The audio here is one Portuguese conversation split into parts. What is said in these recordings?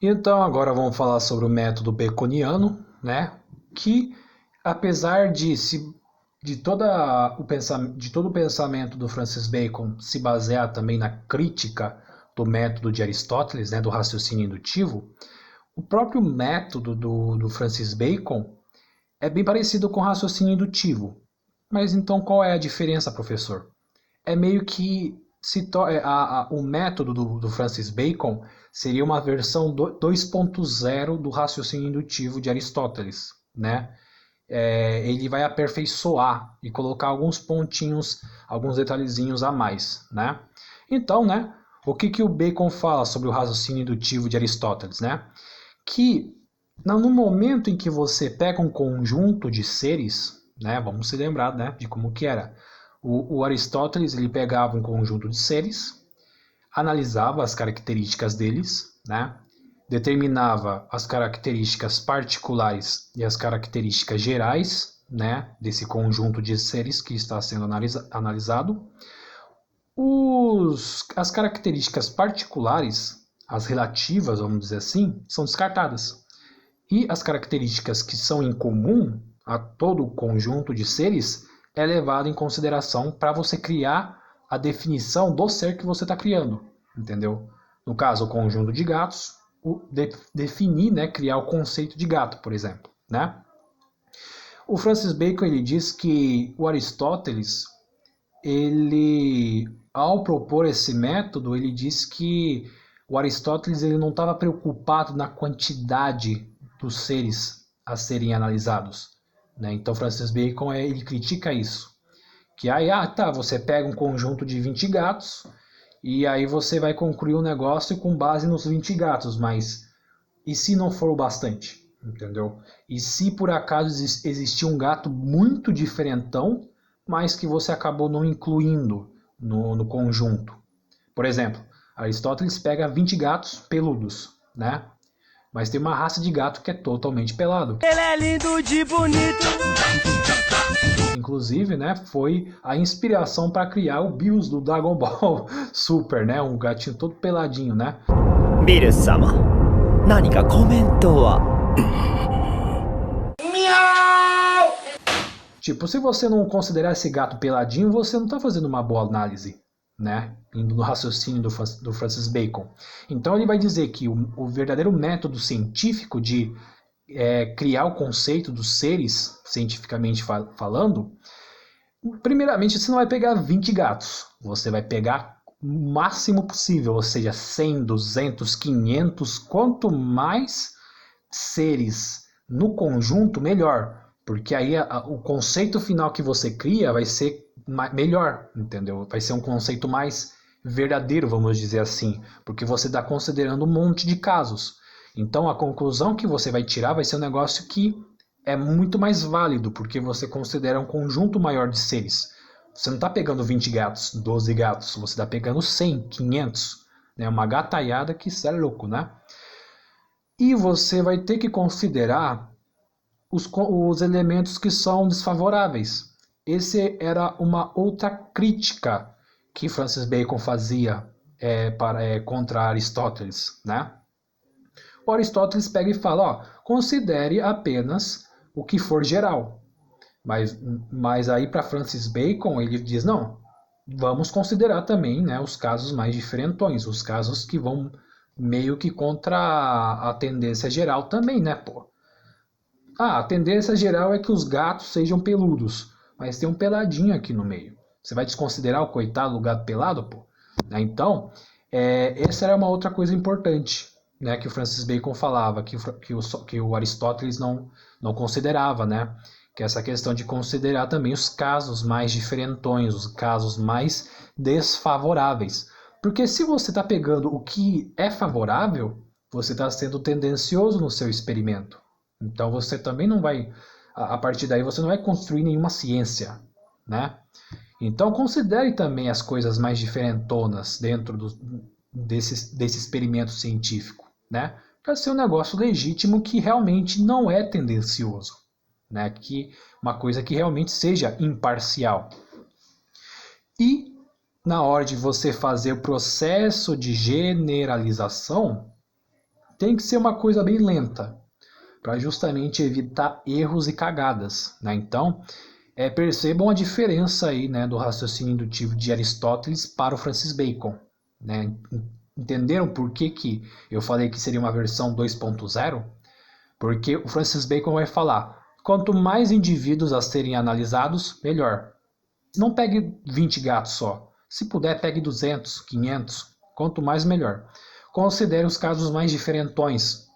Então agora vamos falar sobre o método baconiano, né? Que apesar de todo o pensamento do Francis Bacon se basear também na crítica do método de Aristóteles, né, do raciocínio indutivo, o próprio método do Francis Bacon é bem parecido com o raciocínio indutivo. Mas então qual é a diferença, professor? É meio que o método do Francis Bacon seria uma versão 2.0 do raciocínio indutivo de Aristóteles, né? Ele vai aperfeiçoar e colocar alguns pontinhos, alguns detalhezinhos a mais, né? Então, né? O que o Bacon fala sobre o raciocínio indutivo de Aristóteles, né? Que no momento em que você pega um conjunto de seres, né? Vamos se lembrar, né? De como que era. O Aristóteles ele pegava um conjunto de seres, analisava as características deles, né? Determinava as características particulares e as características gerais, né? Desse conjunto de seres que está sendo analisado. As características particulares, as relativas, vamos dizer assim, são descartadas. E as características que são em comum a todo o conjunto de seres é levado em consideração para você criar a definição do ser que você está criando, entendeu? No caso, o conjunto de gatos, definir, né, criar o conceito de gato, por exemplo, né? O Francis Bacon ele diz que o Aristóteles, ele, ao propor esse método, ele diz que o Aristóteles ele não estava preocupado na quantidade dos seres a serem analisados, né? Então Francis Bacon ele critica isso, que aí você pega um conjunto de 20 gatos e aí você vai concluir um negócio com base nos 20 gatos, mas e se não for o bastante, entendeu? E se por acaso existir um gato muito diferentão, mas que você acabou não incluindo no conjunto? Por exemplo, Aristóteles pega 20 gatos peludos, né? Mas tem uma raça de gato que é totalmente pelado. Ele é lindo de bonito. Inclusive, né, foi a inspiração para criar o Bills do Dragon Ball Super, né? Um gatinho todo peladinho, né? Bills-sama, nanika komento wa? Tipo, se você não considerar esse gato peladinho, você não está fazendo uma boa análise, né? Indo no raciocínio do Francis Bacon. Então ele vai dizer que o verdadeiro método científico de criar o conceito dos seres, cientificamente falando, primeiramente você não vai pegar 20 gatos, você vai pegar o máximo possível, ou seja, 100, 200, 500, quanto mais seres no conjunto, melhor. Porque aí o conceito final que você cria vai ser melhor, entendeu? Vai ser um conceito mais verdadeiro, vamos dizer assim, porque você está considerando um monte de casos. Então a conclusão que você vai tirar vai ser um negócio que é muito mais válido, porque você considera um conjunto maior de seres. Você não está pegando 20 gatos, 12 gatos, você está pegando 100, 500, né? Uma gataiada que isso é louco, né? E você vai ter que considerar os elementos que são desfavoráveis. Esse era uma outra crítica que Francis Bacon fazia contra Aristóteles, né? O Aristóteles pega e fala, considere apenas o que for geral. Mas aí para Francis Bacon ele diz, não, vamos considerar também, né, os casos mais diferentões, os casos que vão meio que contra a tendência geral também, né, pô? A tendência geral é que os gatos sejam peludos, mas tem um peladinho aqui no meio. Você vai desconsiderar o coitado do gato pelado, pô? Então, essa era uma outra coisa importante, né, que o Francis Bacon falava, que o Aristóteles não considerava, né? Que é essa questão de considerar também os casos mais diferentões, os casos mais desfavoráveis. Porque se você está pegando o que é favorável, você está sendo tendencioso no seu experimento. Então você também não vai, a partir daí você não vai construir nenhuma ciência, né? Então considere também as coisas mais diferentonas dentro desse experimento científico, né? Para ser um negócio legítimo que realmente não é tendencioso, né? Que uma coisa que realmente seja imparcial. E na hora de você fazer o processo de generalização, tem que ser uma coisa bem lenta, para justamente evitar erros e cagadas, né? Então, percebam a diferença aí, né, do raciocínio indutivo de Aristóteles para o Francis Bacon, né? Entenderam por que eu falei que seria uma versão 2.0? Porque o Francis Bacon vai falar, quanto mais indivíduos a serem analisados, melhor. Não pegue 20 gatos só. Se puder, pegue 200, 500. Quanto mais, melhor. Considere os casos mais diferentões.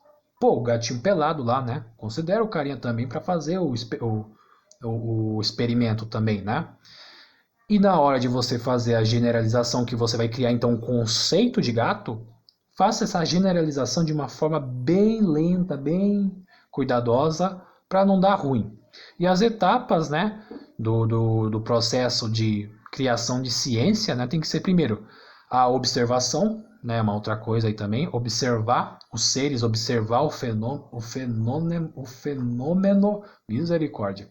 Pô, o gatinho pelado lá, né? Considera o carinha também para fazer o experimento também, né? E na hora de você fazer a generalização, que você vai criar então um conceito de gato, faça essa generalização de uma forma bem lenta, bem cuidadosa, para não dar ruim. E as etapas, né, do processo de criação de ciência, né, tem que ser primeiro a observação, né, uma outra coisa aí também, observar os seres, observar o fenômeno, misericórdia.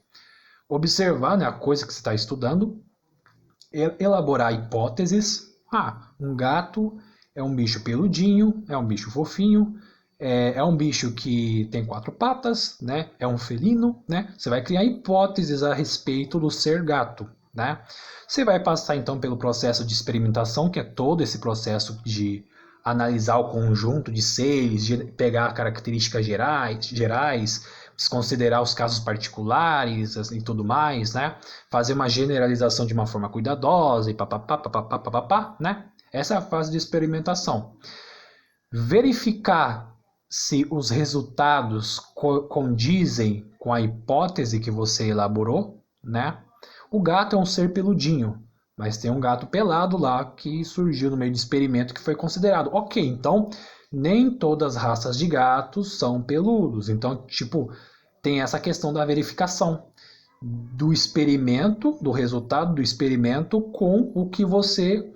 Observar, né, a coisa que você está estudando, elaborar hipóteses. Um gato é um bicho peludinho, é um bicho fofinho, é um bicho que tem 4 patas, né? É um felino, né? Você vai criar hipóteses a respeito do ser gato, né? Você vai passar então pelo processo de experimentação, que é todo esse processo de analisar o conjunto de seres, de pegar características gerais, considerar os casos particulares e tudo mais, né? Fazer uma generalização de uma forma cuidadosa e papapá, né? Essa é a fase de experimentação. Verificar se os resultados condizem com a hipótese que você elaborou, né? O gato é um ser peludinho, mas tem um gato pelado lá que surgiu no meio de experimento que foi considerado. Ok, então nem todas as raças de gatos são peludos. Então, tipo, tem essa questão da verificação do experimento, do resultado do experimento com o que você,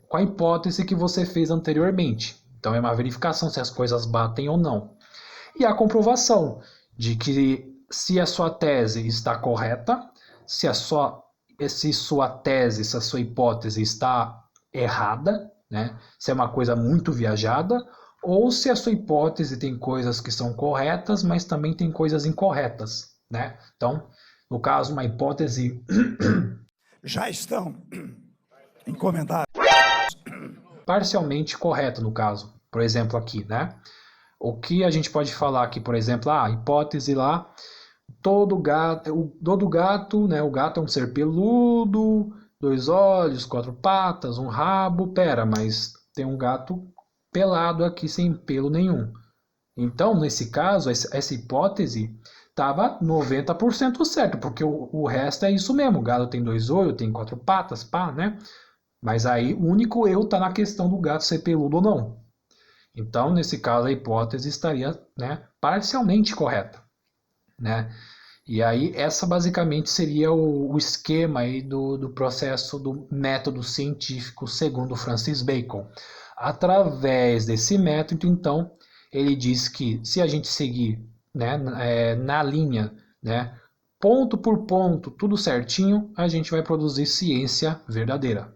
com a hipótese que você fez anteriormente. Então é uma verificação se as coisas batem ou não. E a comprovação de que se a sua tese está correta, se a sua tese, se a sua hipótese está errada, né? Se é uma coisa muito viajada, ou se a sua hipótese tem coisas que são corretas, mas também tem coisas incorretas, né? Então, no caso, uma hipótese já estão encomendadas parcialmente correta, no caso, por exemplo, aqui, né? O que a gente pode falar aqui, por exemplo, a hipótese lá, todo gato, né? O gato é um ser peludo, 2 olhos, 4 patas, um rabo. Pera, mas tem um gato pelado aqui sem pelo nenhum. Então, nesse caso, essa hipótese estava 90% certo, porque o resto é isso mesmo. O gato tem 2 olhos, tem 4 patas, pá, né? Mas aí o único erro está na questão do gato ser peludo ou não. Então, nesse caso, a hipótese estaria, né, parcialmente correta, né? E aí, essa basicamente seria o esquema aí do processo do método científico segundo Francis Bacon. Através desse método, então, ele diz que se a gente seguir, né, na linha, né, ponto por ponto, tudo certinho, a gente vai produzir ciência verdadeira.